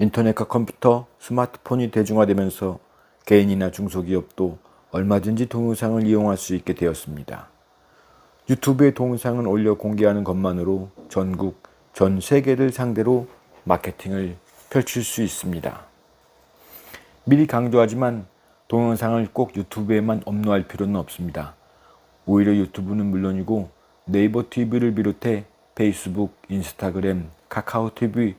인터넷과 컴퓨터, 스마트폰이 대중화되면서 개인이나 중소기업도 얼마든지 동영상을 이용할 수 있게 되었습니다. 유튜브에 동영상을 올려 공개하는 것만으로 전국, 전 세계를 상대로 마케팅을 펼칠 수 있습니다. 미리 강조하지만 동영상을 꼭 유튜브에만 업로드할 필요는 없습니다. 오히려 유튜브는 물론이고 네이버 TV를 비롯해 페이스북, 인스타그램, 카카오 TV,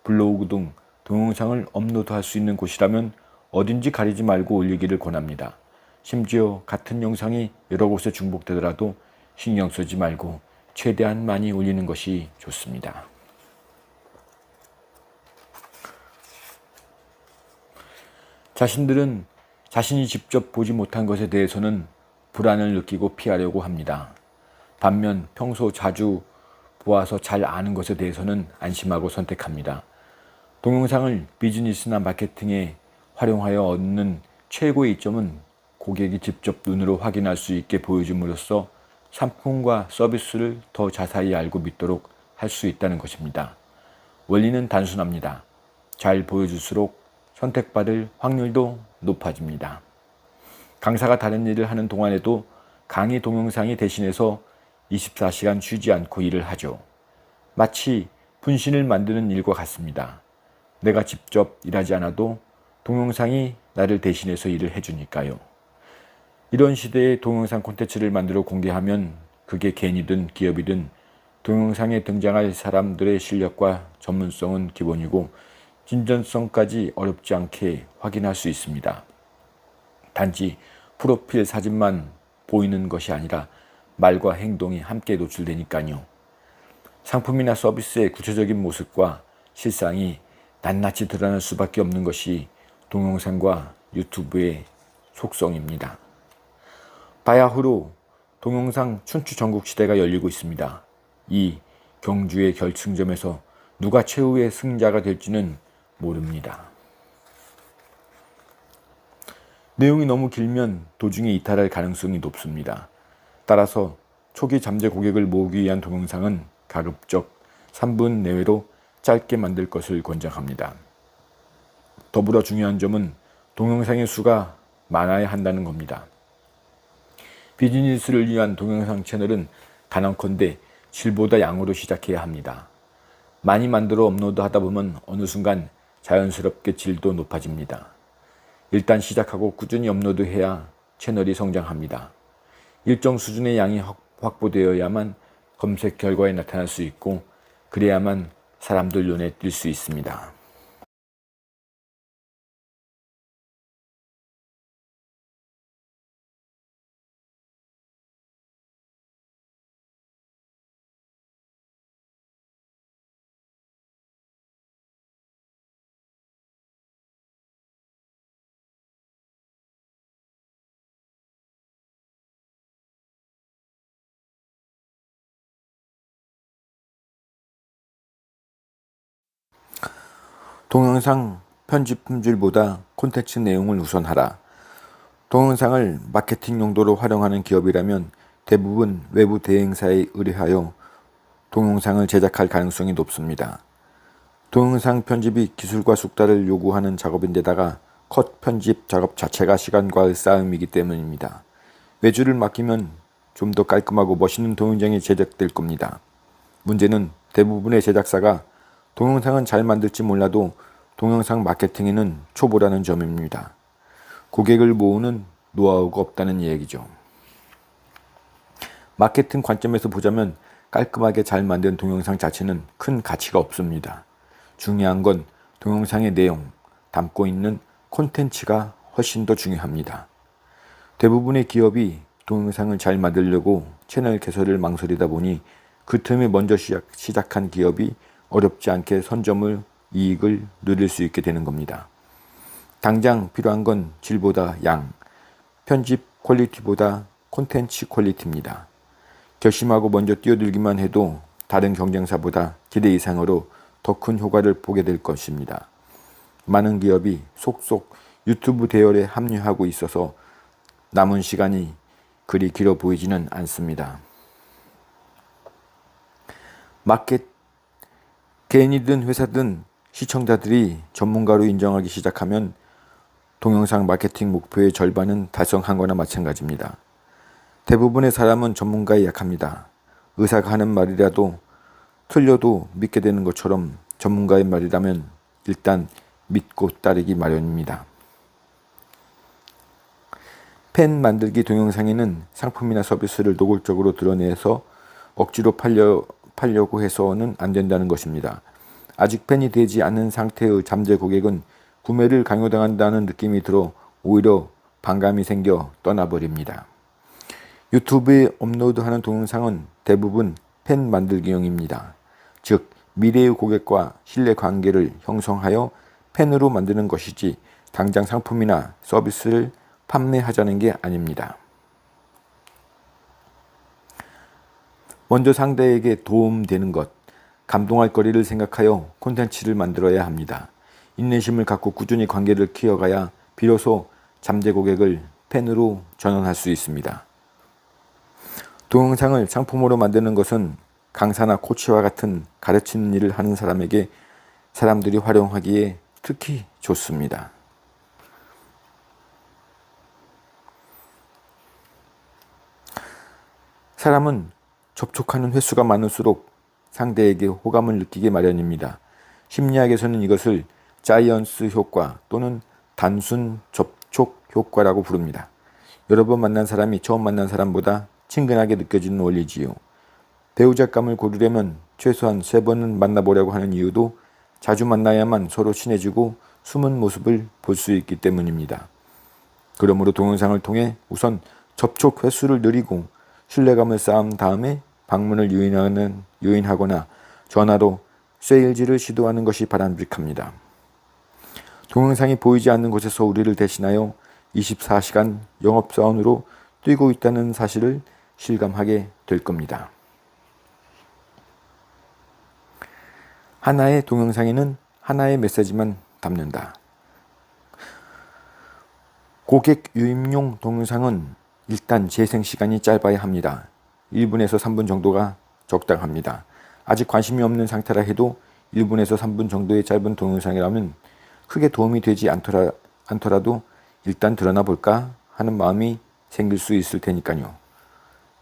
블로그 등 동영상을 업로드할 수 있는 곳이라면 어딘지 가리지 말고 올리기를 권합니다. 심지어 같은 영상이 여러 곳에 중복되더라도 신경 쓰지 말고 최대한 많이 올리는 것이 좋습니다. 자신들은 자신이 직접 보지 못한 것에 대해서는 불안을 느끼고 피하려고 합니다. 반면 평소 자주 보아서 잘 아는 것에 대해서는 안심하고 선택합니다. 동영상을 비즈니스나 마케팅에 활용하여 얻는 최고의 이점은 고객이 직접 눈으로 확인할 수 있게 보여줌으로써 상품과 서비스를 더 자세히 알고 믿도록 할 수 있다는 것입니다. 원리는 단순합니다. 잘 보여줄수록 선택받을 확률도 높아집니다. 강사가 다른 일을 하는 동안에도 강의 동영상이 대신해서 24시간 쉬지 않고 일을 하죠. 마치 분신을 만드는 일과 같습니다. 내가 직접 일하지 않아도 동영상이 나를 대신해서 일을 해주니까요. 이런 시대에 동영상 콘텐츠를 만들어 공개하면 그게 개인이든 기업이든 동영상에 등장할 사람들의 실력과 전문성은 기본이고 진전성까지 어렵지 않게 확인할 수 있습니다. 단지 프로필 사진만 보이는 것이 아니라 말과 행동이 함께 노출되니까요. 상품이나 서비스의 구체적인 모습과 실상이 낱낱이 드러날 수밖에 없는 것이 동영상과 유튜브의 속성입니다. 바야흐로 동영상 춘추 전국 시대가 열리고 있습니다. 이 경주의 결승점에서 누가 최후의 승자가 될지는 모릅니다. 내용이 너무 길면 도중에 이탈할 가능성이 높습니다. 따라서 초기 잠재 고객을 모으기 위한 동영상은 가급적 3분 내외로 짧게 만들 것을 권장합니다. 더불어 중요한 점은 동영상의 수가 많아야 한다는 겁니다. 비즈니스를 위한 동영상 채널은 단언컨대 질보다 양으로 시작해야 합니다. 많이 만들어 업로드하다 보면 어느 순간 자연스럽게 질도 높아집니다. 일단 시작하고 꾸준히 업로드해야 채널이 성장합니다. 일정 수준의 양이 확보되어야만 검색 결과에 나타날 수 있고 그래야만 사람들 눈에 띌 수 있습니다. 동영상 편집 품질보다 콘텐츠 내용을 우선하라. 동영상을 마케팅 용도로 활용하는 기업이라면 대부분 외부 대행사에 의뢰하여 동영상을 제작할 가능성이 높습니다. 동영상 편집이 기술과 숙달을 요구하는 작업인데다가 컷 편집 작업 자체가 시간과의 싸움이기 때문입니다. 외주를 맡기면 좀 더 깔끔하고 멋있는 동영상이 제작될 겁니다. 문제는 대부분의 제작사가 동영상은 잘 만들지 몰라도 동영상 마케팅에는 초보라는 점입니다. 고객을 모으는 노하우가 없다는 얘기죠. 마케팅 관점에서 보자면 깔끔하게 잘 만든 동영상 자체는 큰 가치가 없습니다. 중요한 건 동영상의 내용, 담고 있는 콘텐츠가 훨씬 더 중요합니다. 대부분의 기업이 동영상을 잘 만들려고 채널 개설을 망설이다 보니 그 틈에 먼저 시작한 기업이 어렵지 않게 선점을 이익을 누릴 수 있게 되는 겁니다. 당장 필요한 건 질보다 양, 편집 퀄리티보다 콘텐츠 퀄리티입니다. 결심하고 먼저 뛰어들기만 해도 다른 경쟁사보다 기대 이상으로 더 큰 효과를 보게 될 것입니다. 많은 기업이 속속 유튜브 대열에 합류하고 있어서 남은 시간이 그리 길어 보이지는 않습니다. 개인이든 회사든 시청자들이 전문가로 인정하기 시작하면 동영상 마케팅 목표의 절반은 달성한 거나 마찬가지입니다. 대부분의 사람은 전문가에 약합니다. 의사가 하는 말이라도 틀려도 믿게 되는 것처럼 전문가의 말이라면 일단 믿고 따르기 마련입니다. 펜 만들기 동영상에는 상품이나 서비스를 노골적으로 드러내서 억지로 팔려고 해서는 안 된다는 것입니다. 아직 펜이 되지 않은 상태의 잠재 고객은 구매를 강요당한다는 느낌이 들어 오히려 반감이 생겨 떠나버립니다. 유튜브에 업로드하는 동영상은 대부분 펜 만들기용입니다. 즉 미래의 고객과 신뢰관계를 형성하여 펜으로 만드는 것이지 당장 상품이나 서비스를 판매하자는 게 아닙니다. 먼저 상대에게 도움되는 것, 감동할 거리를 생각하여 콘텐츠를 만들어야 합니다. 인내심을 갖고 꾸준히 관계를 키워가야 비로소 잠재 고객을 팬으로 전환할 수 있습니다. 동영상을 상품으로 만드는 것은 강사나 코치와 같은 가르치는 일을 하는 사람에게 사람들이 활용하기에 특히 좋습니다. 사람은 접촉하는 횟수가 많을수록 상대에게 호감을 느끼게 마련입니다. 심리학에서는 이것을 자이언스 효과 또는 단순 접촉 효과라고 부릅니다. 여러 번 만난 사람이 처음 만난 사람보다 친근하게 느껴지는 원리지요. 배우자감을 고르려면 최소한 3번은 만나보려고 하는 이유도 자주 만나야만 서로 친해지고 숨은 모습을 볼 수 있기 때문입니다. 그러므로 동영상을 통해 우선 접촉 횟수를 늘리고 신뢰감을 쌓은 다음에 방문을 유인하거나 전화로 세일즈를 시도하는 것이 바람직합니다. 동영상이 보이지 않는 곳에서 우리를 대신하여 24시간 영업사원으로 뛰고 있다는 사실을 실감하게 될 겁니다. 하나의 동영상에는 하나의 메시지만 담는다. 고객 유입용 동영상은 일단 재생시간이 짧아야 합니다. 1분에서 3분 정도가 적당합니다. 아직 관심이 없는 상태라 해도 1분에서 3분 정도의 짧은 동영상이라면 크게 도움이 되지 않더라도 일단 드러나 볼까 하는 마음이 생길 수 있을 테니까요.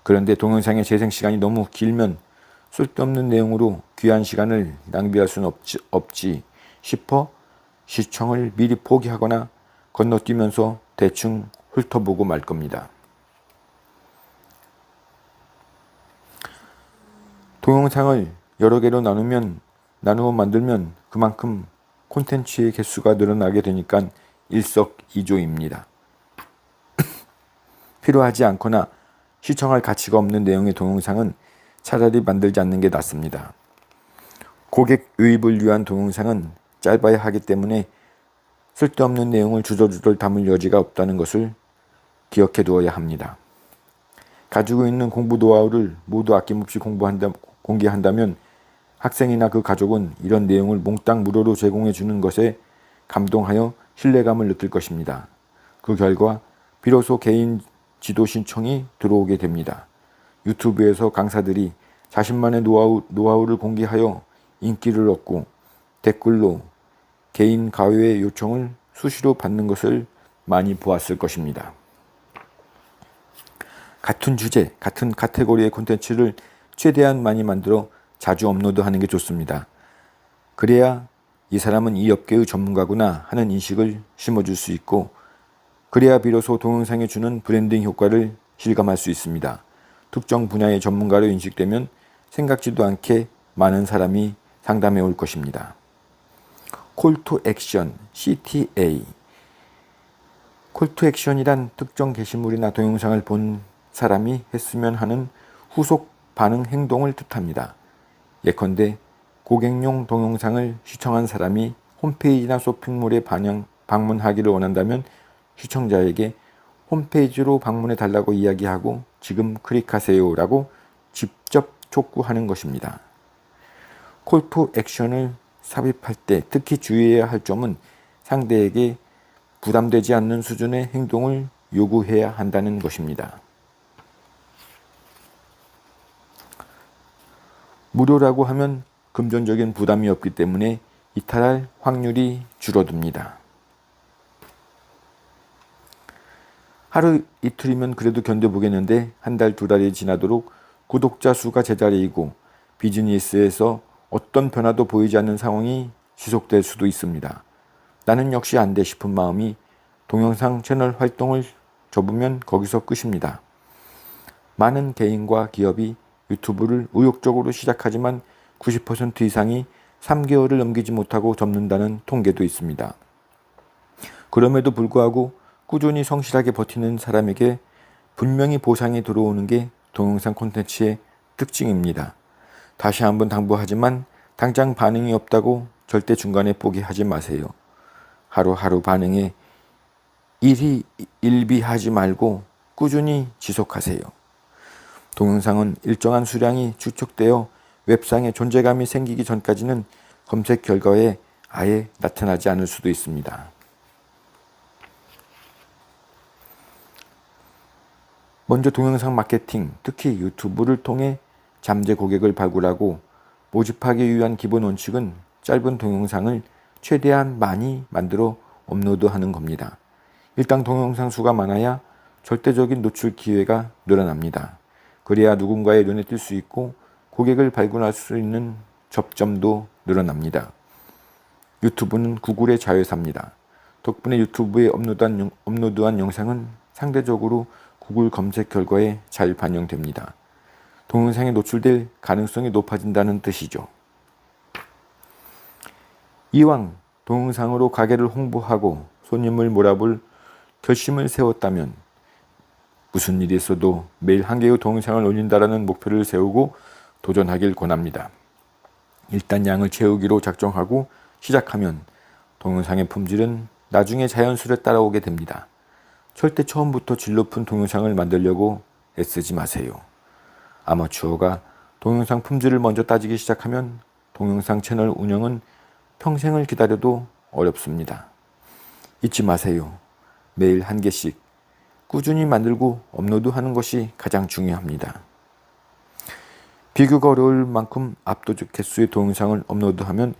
그런데 동영상의 재생시간이 너무 길면 쓸데없는 내용으로 귀한 시간을 낭비할 수는 없지 싶어 시청을 미리 포기하거나 건너뛰면서 대충 훑어보고 말 겁니다. 동영상을 여러 개로 나누어 만들면 그만큼 콘텐츠의 개수가 늘어나게 되니까 일석이조입니다. 필요하지 않거나 시청할 가치가 없는 내용의 동영상은 차라리 만들지 않는 게 낫습니다. 고객 유입을 위한 동영상은 짧아야 하기 때문에 쓸데없는 내용을 주저주절 담을 여지가 없다는 것을 기억해 두어야 합니다. 가지고 있는 공부 노하우를 모두 아낌없이 공개한다면 학생이나 그 가족은 이런 내용을 몽땅 무료로 제공해 주는 것에 감동하여 신뢰감을 느낄 것입니다. 그 결과 비로소 개인 지도 신청이 들어오게 됩니다. 유튜브에서 강사들이 자신만의 노하우를 공개하여 인기를 얻고 댓글로 개인 가외 요청을 수시로 받는 것을 많이 보았을 것입니다. 같은 주제, 같은 카테고리의 콘텐츠를 최대한 많이 만들어 자주 업로드하는 게 좋습니다. 그래야 이 사람은 이 업계의 전문가구나 하는 인식을 심어줄 수 있고 그래야 비로소 동영상에 주는 브랜딩 효과를 실감할 수 있습니다. 특정 분야의 전문가로 인식되면 생각지도 않게 많은 사람이 상담해 올 것입니다. 콜 투 액션, CTA. 콜 투 액션이란 특정 게시물이나 동영상을 본 사람이 했으면 하는 후속 반응 행동을 뜻합니다. 예컨대 고객용 동영상을 시청한 사람이 홈페이지나 쇼핑몰에 방문하기를 원한다면 시청자에게 홈페이지로 방문해 달라고 이야기하고 지금 클릭하세요 라고 직접 촉구하는 것입니다. 콜 투 액션을 삽입할 때 특히 주의해야 할 점은 상대에게 부담되지 않는 수준의 행동을 요구해야 한다는 것입니다. 무료라고 하면 금전적인 부담이 없기 때문에 이탈할 확률이 줄어듭니다. 하루 이틀이면 그래도 견뎌보겠는데 한 달, 두 달이 지나도록 구독자 수가 제자리이고 비즈니스에서 어떤 변화도 보이지 않는 상황이 지속될 수도 있습니다. 나는 역시 안 돼 싶은 마음이 동영상 채널 활동을 접으면 거기서 끝입니다. 많은 개인과 기업이 유튜브를 의욕적으로 시작하지만 90% 이상이 3개월을 넘기지 못하고 접는다는 통계도 있습니다. 그럼에도 불구하고 꾸준히 성실하게 버티는 사람에게 분명히 보상이 들어오는 게 동영상 콘텐츠의 특징입니다. 다시 한번 당부하지만 당장 반응이 없다고 절대 중간에 포기하지 마세요. 하루하루 반응에 일비하지 말고 꾸준히 지속하세요. 동영상은 일정한 수량이 축적되어 웹상에 존재감이 생기기 전까지는 검색 결과에 아예 나타나지 않을 수도 있습니다. 먼저 동영상 마케팅, 특히 유튜브를 통해 잠재 고객을 발굴하고 모집하기 위한 기본 원칙은 짧은 동영상을 최대한 많이 만들어 업로드하는 겁니다. 일단 동영상 수가 많아야 절대적인 노출 기회가 늘어납니다. 그래야 누군가의 눈에 띌 수 있고 고객을 발굴할 수 있는 접점도 늘어납니다. 유튜브는 구글의 자회사입니다. 덕분에 유튜브에 업로드한 영상은 상대적으로 구글 검색 결과에 잘 반영됩니다. 동영상에 노출될 가능성이 높아진다는 뜻이죠. 이왕 동영상으로 가게를 홍보하고 손님을 몰아볼 결심을 세웠다면 무슨 일이 있어도 매일 한 개의 동영상을 올린다라는 목표를 세우고 도전하길 권합니다. 일단 양을 채우기로 작정하고 시작하면 동영상의 품질은 나중에 자연스레 따라오게 됩니다. 절대 처음부터 질 높은 동영상을 만들려고 애쓰지 마세요. 아마추어가 동영상 품질을 먼저 따지기 시작하면 동영상 채널 운영은 평생을 기다려도 어렵습니다. 잊지 마세요. 매일 한 개씩 꾸준히 만들고 업로드하는 것이 가장 중요합니다. 비교가 어려울 만큼 압도적 개수의 동영상을 업로드하면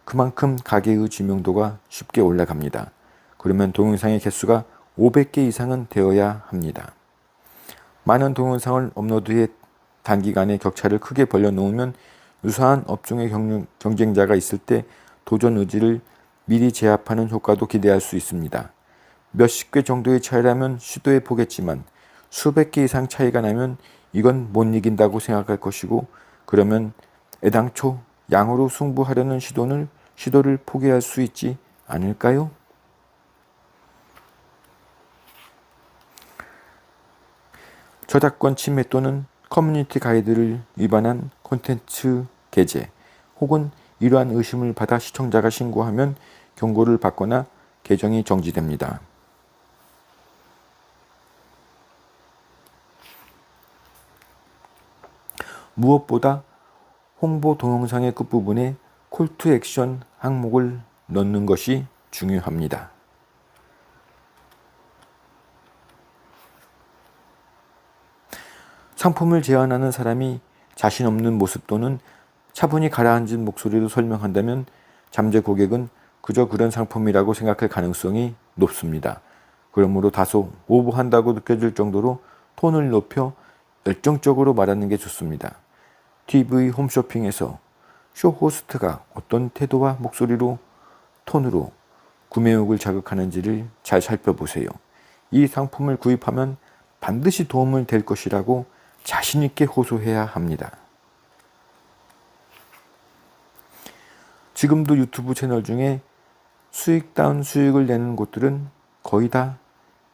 그만큼 가게의 지명도가 쉽게 올라갑니다. 그러면 동영상의 개수가 500개 이상은 되어야 합니다. 많은 동영상을 업로드해 단기간에 격차를 크게 벌려놓으면 유사한 업종의 경쟁자가 있을 때 도전 의지를 미리 제압하는 효과도 기대할 수 있습니다. 몇십 개 정도의 차이라면 시도해 보겠지만 수백 개 이상 차이가 나면 이건 못 이긴다고 생각할 것이고 그러면 애당초 양으로 승부하려는 시도를 포기할 수 있지 않을까요? 저작권 침해 또는 커뮤니티 가이드를 위반한 콘텐츠 게재 혹은 이러한 의심을 받아 시청자가 신고하면 경고를 받거나 계정이 정지됩니다. 무엇보다 홍보 동영상의 끝부분에 콜투 액션 항목을 넣는 것이 중요합니다. 상품을 제안하는 사람이 자신 없는 모습 또는 차분히 가라앉은 목소리로 설명한다면 잠재 고객은 그저 그런 상품이라고 생각할 가능성이 높습니다. 그러므로 다소 오버한다고 느껴질 정도로 톤을 높여 열정적으로 말하는 게 좋습니다. TV 홈쇼핑에서 쇼 호스트가 어떤 태도와 목소리로 톤으로 구매욕을 자극하는지를 잘 살펴보세요. 이 상품을 구입하면 반드시 도움을 될 것이라고 자신 있게 호소해야 합니다. 지금도 유튜브 채널 중에 수익다운 수익을 내는 곳들은 거의 다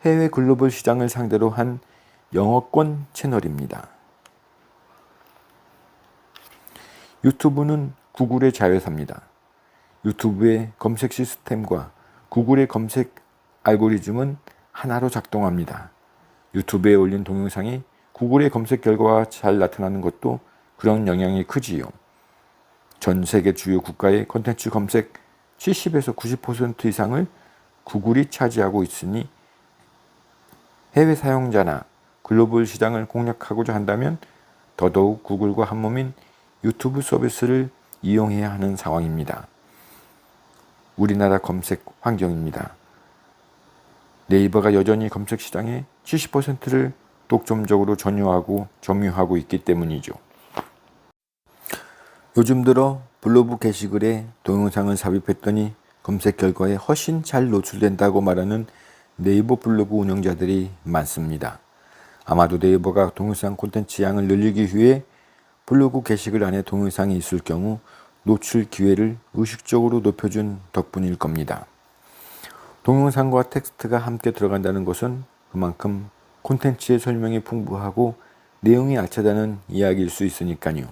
해외 글로벌 시장을 상대로 한 영어권 채널입니다. 유튜브는 구글의 자회사입니다. 유튜브의 검색 시스템과 구글의 검색 알고리즘은 하나로 작동합니다. 유튜브에 올린 동영상이 구글의 검색 결과가 잘 나타나는 것도 그런 영향이 크지요. 전 세계 주요 국가의 콘텐츠 검색 70에서 90% 이상을 구글이 차지하고 있으니 해외 사용자나 글로벌 시장을 공략하고자 한다면 더더욱 구글과 한몸인 유튜브 서비스를 이용해야 하는 상황입니다. 우리나라 검색 환경입니다. 네이버가 여전히 검색 시장의 70%를 독점적으로 점유하고 있기 때문이죠. 요즘 들어 블로그 게시글에 동영상을 삽입했더니 검색 결과에 훨씬 잘 노출된다고 말하는 네이버 블로그 운영자들이 많습니다. 아마도 네이버가 동영상 콘텐츠 양을 늘리기 위해 블로그 게시글 안에 동영상이 있을 경우 노출 기회를 의식적으로 높여준 덕분일 겁니다. 동영상과 텍스트가 함께 들어간다는 것은 그만큼 콘텐츠의 설명이 풍부하고 내용이 알차다는 이야기일 수 있으니까요.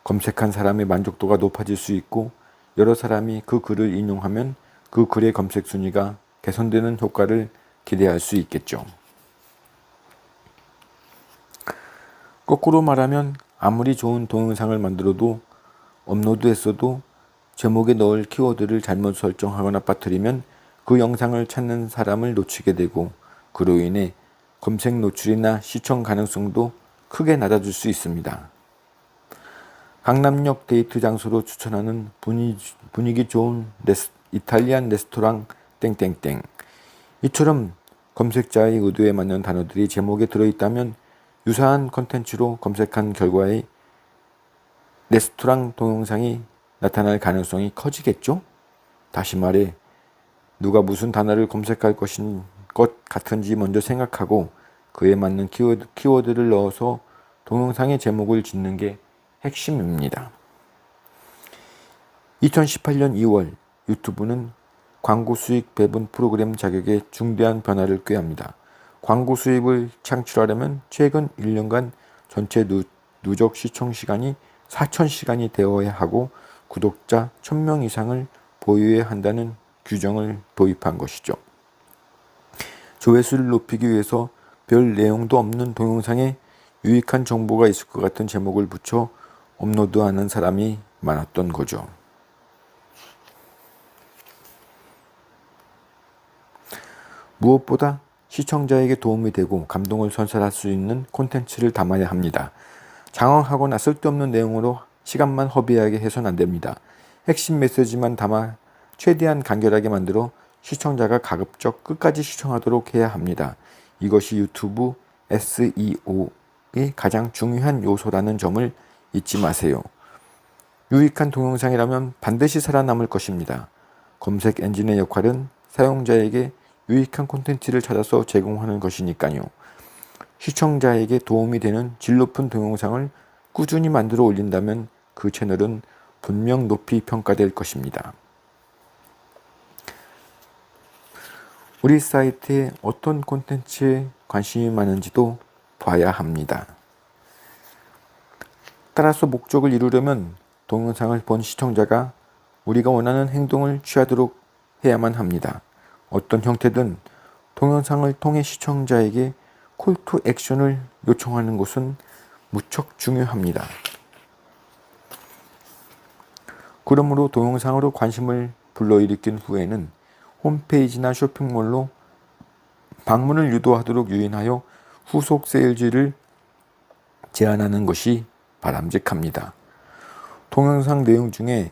검색한 사람의 만족도가 높아질 수 있고 여러 사람이 그 글을 인용하면 그 글의 검색 순위가 개선되는 효과를 기대할 수 있겠죠. 거꾸로 말하면 아무리 좋은 동영상을 만들어도 업로드했어도 제목에 넣을 키워드를 잘못 설정하거나 빠뜨리면 그 영상을 찾는 사람을 놓치게 되고 그로 인해 검색 노출이나 시청 가능성도 크게 낮아질 수 있습니다. 강남역 데이트 장소로 추천하는 분위기 좋은 이탈리안 레스토랑 땡땡땡. 이처럼 검색자의 의도에 맞는 단어들이 제목에 들어있다면 유사한 컨텐츠로 검색한 결과에 레스토랑 동영상이 나타날 가능성이 커지겠죠? 다시 말해 누가 무슨 단어를 검색할 것 같은지 먼저 생각하고 그에 맞는 키워드를 넣어서 동영상의 제목을 짓는 게 핵심입니다. 2018년 2월 유튜브는 광고 수익 배분 프로그램 자격에 중대한 변화를 꾀합니다. 광고 수익을 창출하려면 최근 1년간 전체 누적 시청 시간이 4,000시간이 되어야 하고 구독자 1,000명 이상을 보유해야 한다는 규정을 도입한 것이죠. 조회수를 높이기 위해서 별 내용도 없는 동영상에 유익한 정보가 있을 것 같은 제목을 붙여 업로드하는 사람이 많았던 거죠. 무엇보다 시청자에게 도움이 되고 감동을 선사할 수 있는 콘텐츠를 담아야 합니다. 장황하거나 쓸데없는 내용으로 시간만 허비하게 해서는 안 됩니다. 핵심 메시지만 담아 최대한 간결하게 만들어 시청자가 가급적 끝까지 시청하도록 해야 합니다. 이것이 유튜브 SEO의 가장 중요한 요소라는 점을 잊지 마세요. 유익한 동영상이라면 반드시 살아남을 것입니다. 검색 엔진의 역할은 사용자에게 유익한 콘텐츠를 찾아서 제공하는 것이니까요. 시청자에게 도움이 되는 질 높은 동영상을 꾸준히 만들어 올린다면 그 채널은 분명 높이 평가될 것입니다. 우리 사이트에 어떤 콘텐츠에 관심이 많은지도 봐야 합니다. 따라서 목적을 이루려면 동영상을 본 시청자가 우리가 원하는 행동을 취하도록 해야만 합니다. 어떤 형태든 동영상을 통해 시청자에게 콜투 액션을 요청하는 것은 무척 중요합니다. 그러므로 동영상으로 관심을 불러일으킨 후에는 홈페이지나 쇼핑몰로 방문을 유도하도록 유인하여 후속 세일즈를 제안하는 것이 바람직합니다. 동영상 내용 중에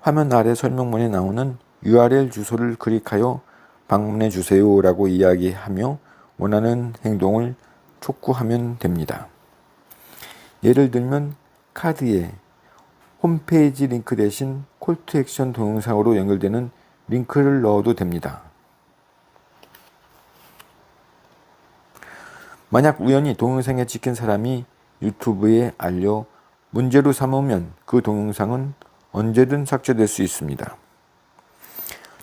화면 아래 설명문에 나오는 URL 주소를 클릭하여 방문해 주세요 라고 이야기하며 원하는 행동을 촉구하면 됩니다. 예를 들면 카드에 홈페이지 링크 대신 콜투 액션 동영상으로 연결되는 링크를 넣어도 됩니다. 만약 우연히 동영상에 찍힌 사람이 유튜브에 알려 문제로 삼으면 그 동영상은 언제든 삭제될 수 있습니다.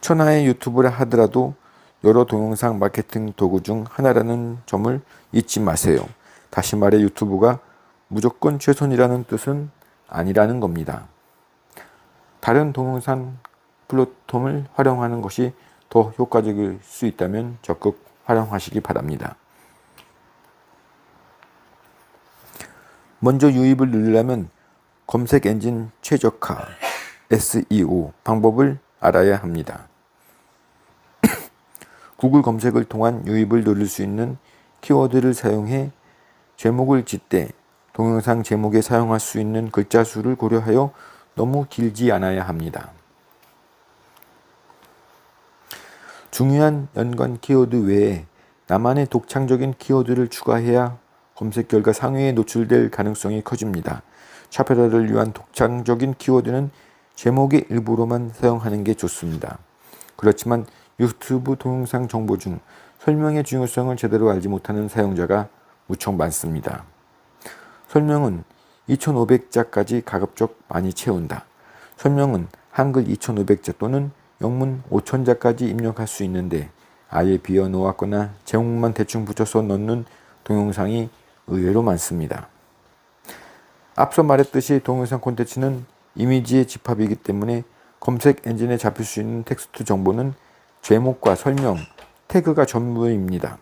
천하의 유튜브라 하더라도 여러 동영상 마케팅 도구 중 하나라는 점을 잊지 마세요. 다시 말해 유튜브가 무조건 최선이라는 뜻은 아니라는 겁니다. 다른 동영상 플랫폼을 활용하는 것이 더 효과적일 수 있다면 적극 활용하시기 바랍니다. 먼저 유입을 늘리려면 검색 엔진 최적화 SEO 방법을 알아야 합니다. 구글 검색을 통한 유입을 누릴 수 있는 키워드를 사용해 제목을 짓되 동영상 제목에 사용할 수 있는 글자 수를 고려하여 너무 길지 않아야 합니다. 중요한 연관 키워드 외에 나만의 독창적인 키워드를 추가해야 검색 결과 상위에 노출될 가능성이 커집니다. 샤페라를 위한 독창적인 키워드는 제목의 일부로만 사용하는 게 좋습니다. 그렇지만 유튜브 동영상 정보 중 설명의 중요성을 제대로 알지 못하는 사용자가 무척 많습니다. 설명은 2500자까지 가급적 많이 채운다. 설명은 한글 2500자 또는 영문 5000자까지 입력할 수 있는데 아예 비워 놓았거나 제목만 대충 붙여서 넣는 동영상이 의외로 많습니다. 앞서 말했듯이 동영상 콘텐츠는 이미지의 집합이기 때문에 검색 엔진에 잡힐 수 있는 텍스트 정보는 제목과 설명, 태그가 전부입니다.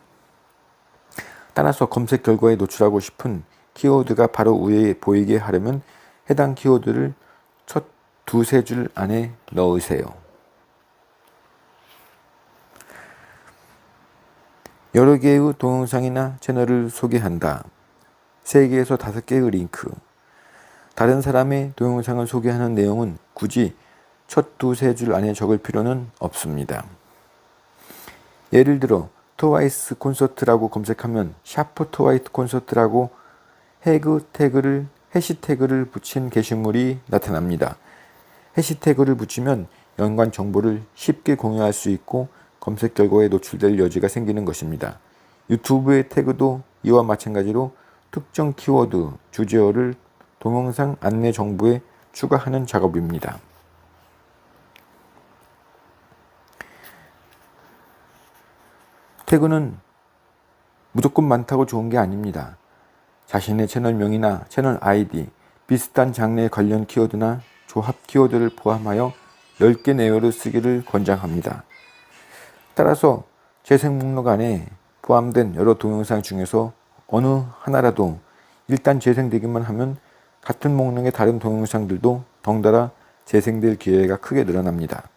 따라서 검색 결과에 노출하고 싶은 키워드가 바로 위에 보이게 하려면 해당 키워드를 첫 두세 줄 안에 넣으세요. 여러 개의 동영상이나 채널을 소개한다. 3개에서 5개의 링크. 다른 사람의 동영상을 소개하는 내용은 굳이 첫 두세 줄 안에 적을 필요는 없습니다. 예를 들어 트와이스 콘서트라고 검색하면 샤프 트와이스 콘서트라고 해시태그를 붙인 게시물이 나타납니다. 해시태그를 붙이면 연관 정보를 쉽게 공유할 수 있고 검색 결과에 노출될 여지가 생기는 것입니다. 유튜브의 태그도 이와 마찬가지로 특정 키워드, 주제어를 동영상 안내 정보에 추가하는 작업입니다. 태그는 무조건 많다고 좋은 게 아닙니다. 자신의 채널명이나 채널 아이디, 비슷한 장르의 관련 키워드나 조합 키워드를 포함하여 10개 내외로 쓰기를 권장합니다. 따라서 재생 목록 안에 포함된 여러 동영상 중에서 어느 하나라도 일단 재생되기만 하면 같은 목록의 다른 동영상들도 덩달아 재생될 기회가 크게 늘어납니다.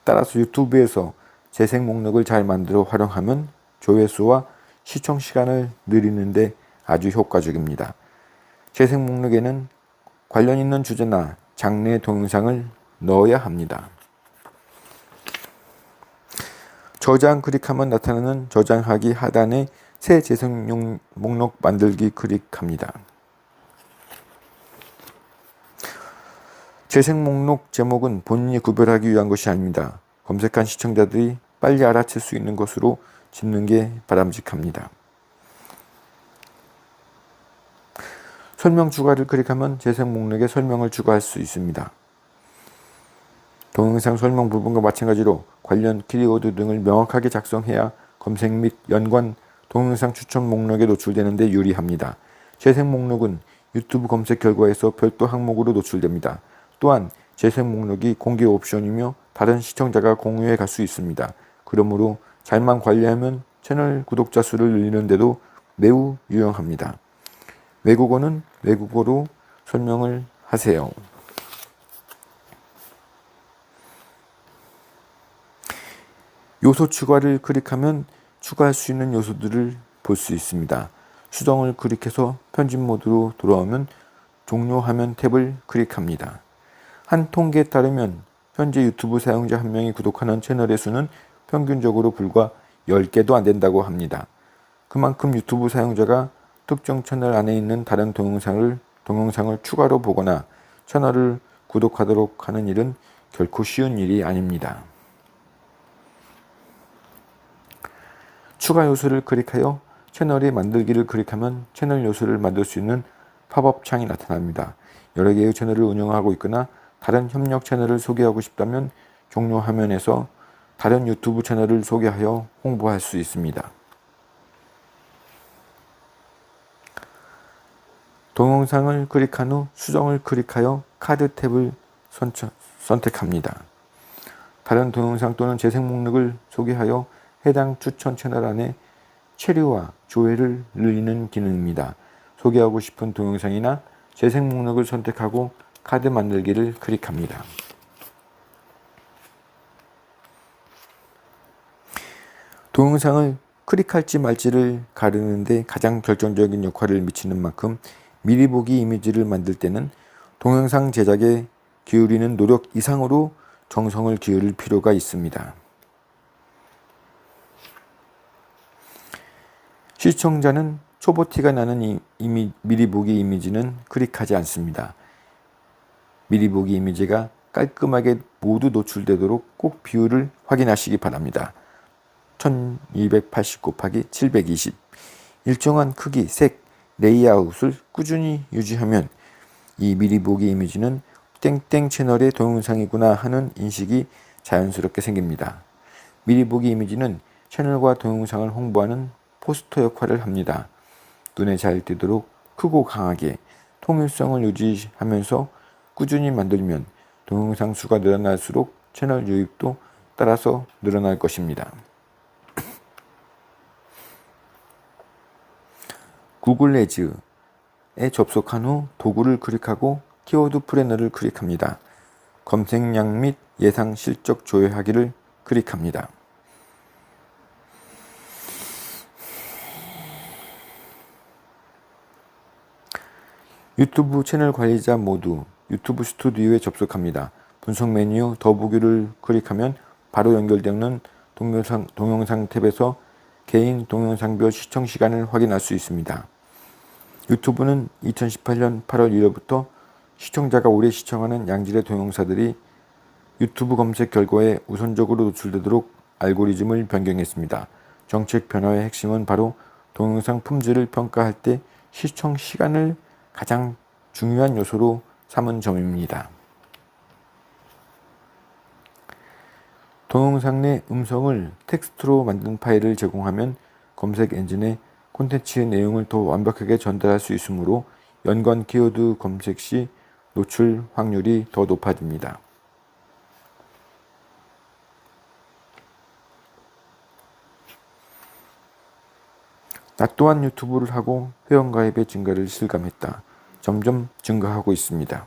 따라서 유튜브에서 재생 목록을 잘 만들어 활용하면 조회수와 시청 시간을 늘리는데 아주 효과적입니다. 재생 목록에는 관련 있는 주제나 장르의 동영상을 넣어야 합니다. 저장 클릭하면 나타나는 저장하기 하단에 새 재생용 목록 만들기 클릭합니다. 재생 목록 제목은 본인이 구별하기 위한 것이 아닙니다. 검색한 시청자들이 빨리 알아챌 수 있는 것으로 짓는 게 바람직합니다. 설명 추가를 클릭하면 재생 목록에 설명을 추가할 수 있습니다. 동영상 설명 부분과 마찬가지로 관련 키워드 등을 명확하게 작성해야 검색 및 연관 동영상 추천 목록에 노출되는 데 유리합니다. 재생 목록은 유튜브 검색 결과에서 별도 항목으로 노출됩니다. 또한 재생 목록이 공개 옵션이며 다른 시청자가 공유해 갈 수 있습니다. 그러므로 잘만 관리하면 채널 구독자 수를 늘리는 데도 매우 유용합니다. 외국어는 외국어로 설명을 하세요. 요소 추가를 클릭하면 추가할 수 있는 요소들을 볼 수 있습니다. 수정을 클릭해서 편집 모드로 돌아오면 종료 화면 탭을 클릭합니다. 한 통계에 따르면 현재 유튜브 사용자 1명이 구독하는 채널의 수는 평균적으로 불과 10개도 안 된다고 합니다. 그만큼 유튜브 사용자가 특정 채널 안에 있는 다른 동영상을 추가로 보거나 채널을 구독하도록 하는 일은 결코 쉬운 일이 아닙니다. 추가 요소를 클릭하여 채널의 만들기를 클릭하면 채널 요소를 만들 수 있는 팝업 창이 나타납니다. 여러 개의 채널을 운영하고 있거나 다른 협력 채널을 소개하고 싶다면 종료 화면에서 다른 유튜브 채널을 소개하여 홍보할 수 있습니다. 동영상을 클릭한 후 수정을 클릭하여 카드 탭을 선택합니다. 다른 동영상 또는 재생 목록을 소개하여 해당 추천 채널 안에 체류와 조회를 늘리는 기능입니다. 소개하고 싶은 동영상이나 재생 목록을 선택하고 카드 만들기를 클릭합니다. 동영상을 클릭할지 말지를 가르는데 가장 결정적인 역할을 미치는 만큼 미리 보기 이미지를 만들 때는 동영상 제작에 기울이는 노력 이상으로 정성을 기울일 필요가 있습니다. 시청자는 초보티가 나는 미리 보기 이미지는 클릭하지 않습니다. 미리 보기 이미지가 깔끔하게 모두 노출되도록 꼭 비율을 확인하시기 바랍니다. 1280 곱하기 720 일정한 크기, 색, 레이아웃을 꾸준히 유지하면 이 미리 보기 이미지는 땡땡 채널의 동영상이구나 하는 인식이 자연스럽게 생깁니다. 미리 보기 이미지는 채널과 동영상을 홍보하는 포스터 역할을 합니다. 눈에 잘 띄도록 크고 강하게 통일성을 유지하면서 꾸준히 만들면 동영상 수가 늘어날수록 채널 유입도 따라서 늘어날 것입니다. 구글 애즈에 접속한 후 도구를 클릭하고 키워드 플래너를 클릭합니다. 검색량 및 예상 실적 조회하기를 클릭합니다. 유튜브 채널 관리자 모두 유튜브 스튜디오에 접속합니다. 분석 메뉴 더 보기를 클릭하면 바로 연결되는 동영상 탭에서 개인 동영상별 시청 시간을 확인할 수 있습니다. 유튜브는 2018년 8월 1일부터 시청자가 오래 시청하는 양질의 동영상들이 유튜브 검색 결과에 우선적으로 노출되도록 알고리즘을 변경했습니다. 정책 변화의 핵심은 바로 동영상 품질을 평가할 때 시청 시간을 가장 중요한 요소로 삼은 점입니다. 동영상 내 음성을 텍스트로 만든 파일을 제공하면 검색 엔진에 콘텐츠의 내용을 더 완벽하게 전달할 수 있으므로 연관 키워드 검색 시 노출 확률이 더 높아집니다. 나 또한 유튜브를 하고 회원가입의 증가를 실감했다. 점점 증가하고 있습니다.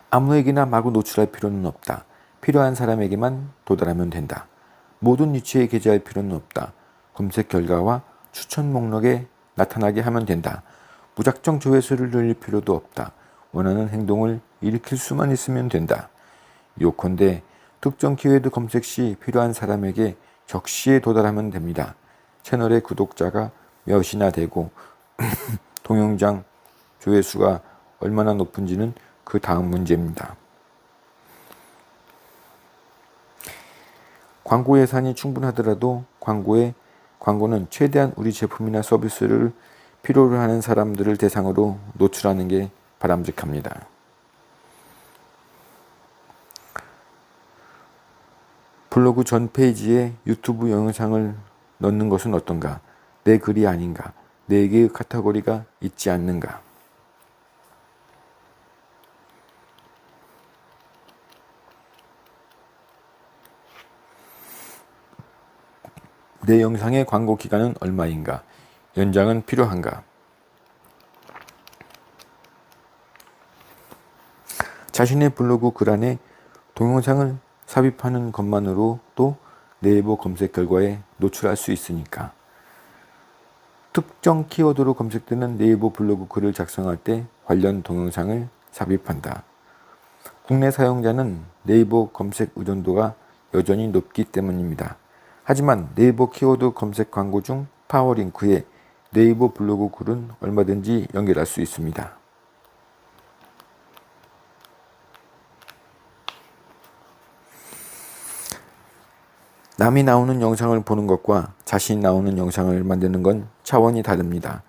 아무에게나 마구 노출할 필요는 없다. 필요한 사람에게만 도달하면 된다. 모든 위치에 게재할 필요는 없다. 검색 결과와 추천 목록에 나타나게 하면 된다. 무작정 조회수를 늘릴 필요도 없다. 원하는 행동을 일으킬 수만 있으면 된다. 요컨대 특정 키워드 검색 시 필요한 사람에게 적시에 도달하면 됩니다. 채널의 구독자가 몇이나 되고 동영상 조회수가 얼마나 높은지는 그 다음 문제입니다. 광고 예산이 충분하더라도 광고는 최대한 우리 제품이나 서비스를 필요로 하는 사람들을 대상으로 노출하는 게 바람직합니다. 블로그 전 페이지에 유튜브 영상을 넣는 것은 어떤가? 내 글이 아닌가? 4개의 카테고리가 있지 않는가? 내 영상의 광고 기간은 얼마인가? 연장은 필요한가? 자신의 블로그 글 안에 동영상을 삽입하는 것만으로도 네이버 검색 결과에 노출할 수 있으니까. 특정 키워드로 검색되는 네이버 블로그 글을 작성할 때 관련 동영상을 삽입한다. 국내 사용자는 네이버 검색 의존도가 여전히 높기 때문입니다. 하지만 네이버 키워드 검색 광고 중 파워링크에 네이버 블로그 글은 얼마든지 연결할 수 있습니다. 남이 나오는 영상을 보는 것과 자신이 나오는 영상을 만드는 건 차원이 다릅니다.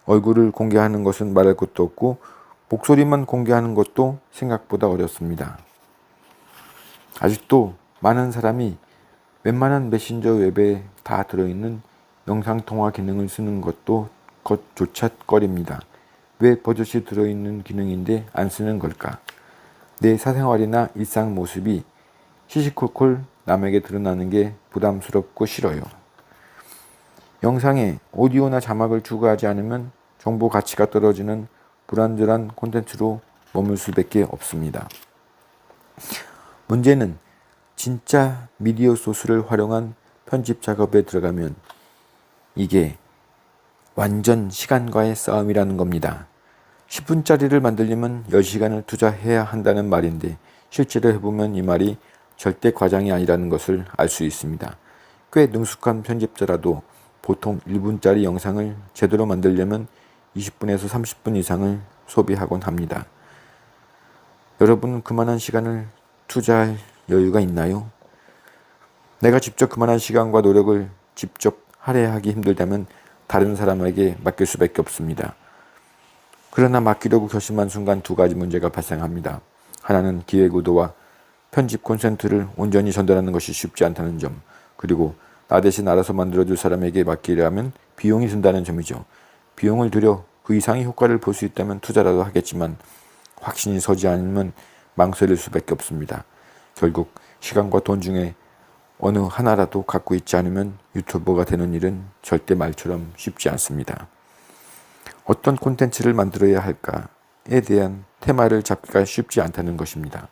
얼굴을 공개하는 것은 말할 것도 없고 목소리만 공개하는 것도 생각보다 어렵습니다. 아직도 많은 사람이 웬만한 메신저 웹에 다 들어있는 영상통화 기능을 쓰는 것조차 꺼립니다. 왜 버젓이 들어있는 기능인데 안 쓰는 걸까? 내 사생활이나 일상 모습이 시시콜콜 남에게 드러나는 게 부담스럽고 싫어요. 영상에 오디오나 자막을 추가하지 않으면 정보 가치가 떨어지는 불완전한 콘텐츠로 머물 수밖에 없습니다. 문제는 진짜 미디어 소스를 활용한 편집 작업에 들어가면 이게 완전 시간과의 싸움이라는 겁니다. 10분짜리를 만들려면 10시간을 투자해야 한다는 말인데 실제로 해보면 이 말이 절대 과장이 아니라는 것을 알 수 있습니다. 꽤 능숙한 편집자라도 보통 1분짜리 영상을 제대로 만들려면 20분에서 30분 이상을 소비하곤 합니다. 여러분은 그만한 시간을 투자할 여유가 있나요? 내가 직접 그만한 시간과 노력을 직접 할애하기 힘들다면 다른 사람에게 맡길 수밖에 없습니다. 그러나 맡기려고 결심한 순간 두 가지 문제가 발생합니다. 하나는 기획 의도와 편집 콘센트를 온전히 전달하는 것이 쉽지 않다는 점, 그리고 나 대신 알아서 만들어줄 사람에게 맡기려면 비용이 든다는 점이죠. 비용을 들여 그 이상의 효과를 볼 수 있다면 투자라도 하겠지만 확신이 서지 않으면 망설일 수밖에 없습니다. 결국 시간과 돈 중에 어느 하나라도 갖고 있지 않으면 유튜버가 되는 일은 절대 말처럼 쉽지 않습니다. 어떤 콘텐츠를 만들어야 할까에 대한 테마를 잡기가 쉽지 않다는 것입니다.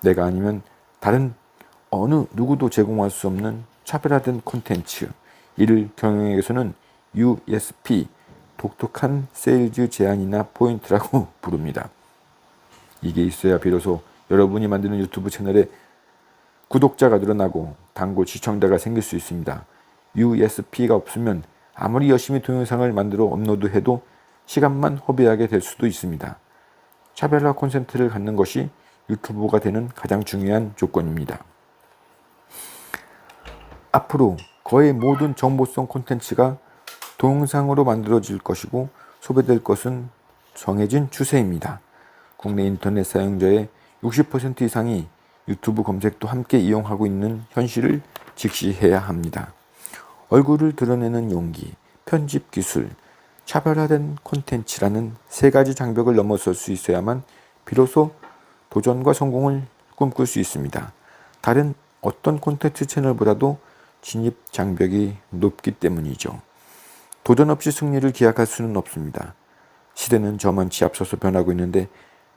내가 아니면 다른 어느 누구도 제공할 수 없는 차별화된 콘텐츠, 이를 경영에서는 USP, 독특한 세일즈 제안이나 포인트라고 부릅니다. 이게 있어야 비로소 여러분이 만드는 유튜브 채널에 구독자가 늘어나고 단골 시청자가 생길 수 있습니다. USP가 없으면 아무리 열심히 동영상을 만들어 업로드해도 시간만 허비하게 될 수도 있습니다. 차별화 콘텐츠를 갖는 것이 유튜버가 되는 가장 중요한 조건입니다. 앞으로 거의 모든 정보성 콘텐츠가 동영상으로 만들어질 것이고 소비될 것은 정해진 추세입니다. 국내 인터넷 사용자의 60% 이상이 유튜브 검색도 함께 이용하고 있는 현실을 직시해야 합니다. 얼굴을 드러내는 용기, 편집 기술, 차별화된 콘텐츠라는 세 가지 장벽을 넘어설 수 있어야만 비로소 도전과 성공을 꿈꿀 수 있습니다. 다른 어떤 콘텐츠 채널보다도 진입 장벽이 높기 때문이죠. 도전 없이 승리를 기약할 수는 없습니다. 시대는 저만치 앞서서 변하고 있는데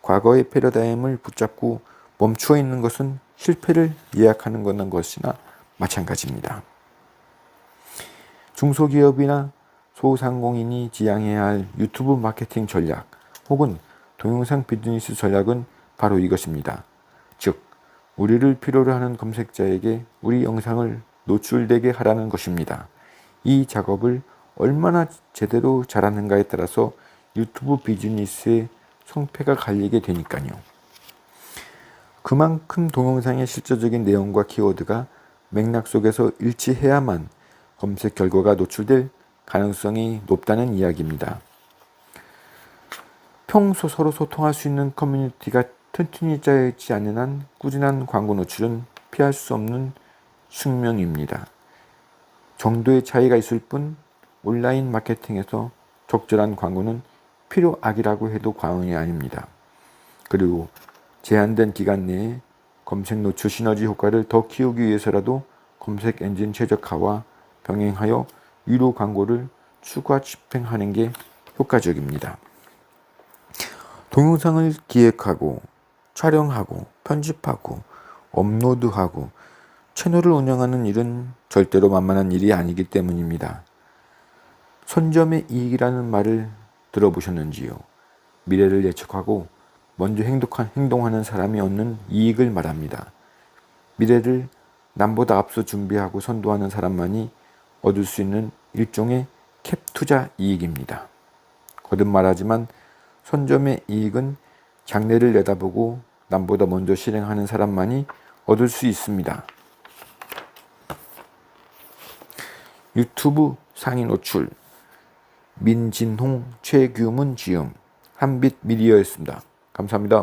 과거의 패러다임을 붙잡고 멈추어 있는 것은 실패를 예약하는 것이나 마찬가지입니다. 중소기업이나 소상공인이 지향해야 할 유튜브 마케팅 전략 혹은 동영상 비즈니스 전략은 바로 이것입니다. 즉, 우리를 필요로 하는 검색자에게 우리 영상을 노출되게 하라는 것입니다. 이 작업을 얼마나 제대로 잘하는가에 따라서 유튜브 비즈니스의 성패가 갈리게 되니까요. 그만큼 동영상의 실질적인 내용과 키워드가 맥락 속에서 일치해야만 검색 결과가 노출될 가능성이 높다는 이야기입니다. 평소 서로 소통할 수 있는 커뮤니티가 튼튼히 짜여있지 않는 한 꾸준한 광고 노출은 피할 수 없는 숙명입니다. 정도의 차이가 있을 뿐 온라인 마케팅에서 적절한 광고는 필요악이라고 해도 과언이 아닙니다. 그리고 제한된 기간 내에 검색 노출 시너지 효과를 더 키우기 위해서라도 검색 엔진 최적화와 병행하여 유료 광고를 추가 집행하는 게 효과적입니다. 동영상을 기획하고 촬영하고 편집하고 업로드하고 채널을 운영하는 일은 절대로 만만한 일이 아니기 때문입니다. 선점의 이익이라는 말을 들어보셨는지요? 미래를 예측하고 먼저 행동하는 사람이 얻는 이익을 말합니다. 미래를 남보다 앞서 준비하고 선도하는 사람만이 얻을 수 있는 일종의 캡 투자 이익입니다. 거듭 말하지만 선점의 이익은 장래를 내다보고 남보다 먼저 실행하는 사람만이 얻을 수 있습니다. 유튜브 상위 노출 민진홍, 최규문 지음, 한빛 미디어였습니다. 감사합니다.